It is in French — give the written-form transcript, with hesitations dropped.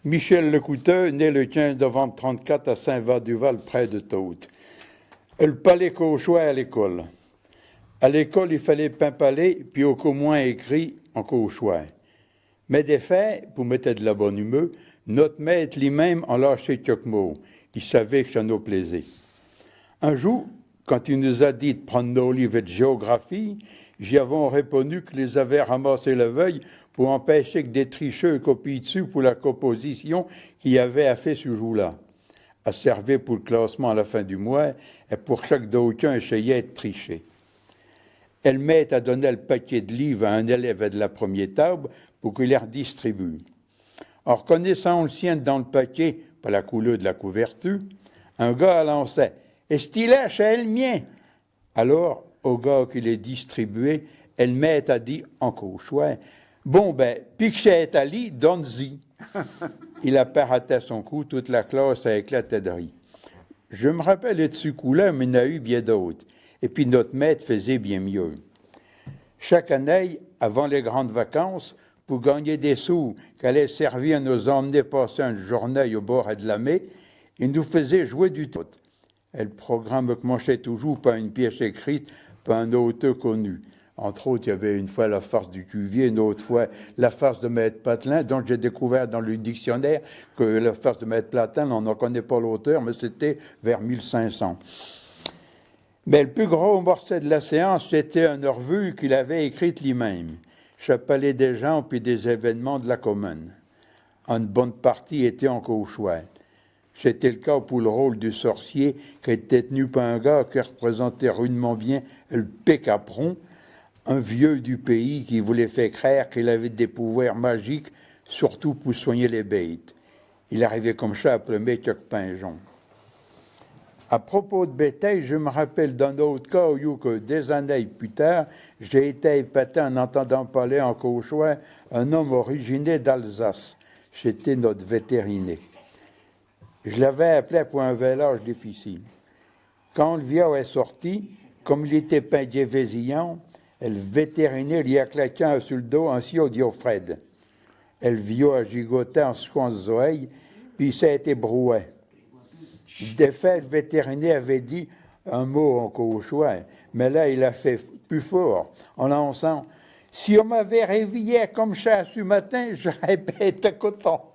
Michel Lecouteux, né le 15 novembre 1934 à Saint-Vas-du-Val, près de Thaute. Le palais cauchois à l'école. À l'école, il fallait pimpaler, puis au moins écrit en cauchois. Mais des faits, pour mettre de la bonne humeur, notre maître lui-même en lâchait quelques mots. Il savait que ça nous plaisait. Un jour, quand il nous a dit de prendre nos livres de géographie, j'y avons répondu que les avait ramassés la veille pour empêcher que des tricheux copient dessus pour la composition qu'il y avait à faire ce jour-là. À servir pour le classement à la fin du mois et pour chaque d'aucun essayait de tricher. Elle m'aide à donner le paquet de livres à un élève de la première table pour qu'il les redistribue. En reconnaissant le sien dans le paquet, par la couleur de la couverture, un gars lançait « Est-ce qu'il est chez le mien ?» Alors, au gars qui les distribuait, elle m'aide à dire en cauchois « Bon ben, puis que c'est Ali, donne-y. » Il a paraté son coup, toute la classe a éclaté de rire. Je me rappelle de ce coup-là, mais il y en a eu bien d'autres. Et puis notre maître faisait bien mieux. Chaque année, avant les grandes vacances, pour gagner des sous qu'allait servir à nous emmener passer une journée au bord de la mer, il nous faisait jouer du tout. Et le programme commençait toujours par une pièce écrite par un auteur connu. Entre autres, il y avait une fois la farce du Cuvier, une autre fois la farce de Maître Patelin, dont j'ai découvert dans le dictionnaire que la farce de Maître Patelin, on n'en connaît pas l'auteur, mais c'était vers 1500. Mais le plus gros morceau de la séance, c'était une revue qu'il avait écrite lui-même. Chapelet des gens puis des événements de la commune. Une bonne partie était en cauchois. C'était le cas pour le rôle du sorcier qui était tenu par un gars qui représentait rudement bien le Pécapron, un vieux du pays qui voulait faire croire qu'il avait des pouvoirs magiques, surtout pour soigner les bêtes. Il arrivait comme ça à plumer quelques pinjons. À propos de bétail, je me rappelle d'un autre cas où que des années plus tard, j'ai été épaté en entendant parler en cauchois un homme originaire d'Alsace. C'était notre vétérinaire. Je l'avais appelé pour un vélage difficile. Quand le vieux est sorti, comme il était peindier vésillant, le vétérinaire lui a claqué sur le dos ainsi au Diofred. Le vieux a gigoté en secouant les oreilles, puis ça a été broué. Des faits, le vétérinaire avait dit un mot en cauchois, mais là, il a fait plus fort, en lançant « Si on m'avait réveillé comme ça ce matin, j'aurais pas été content. »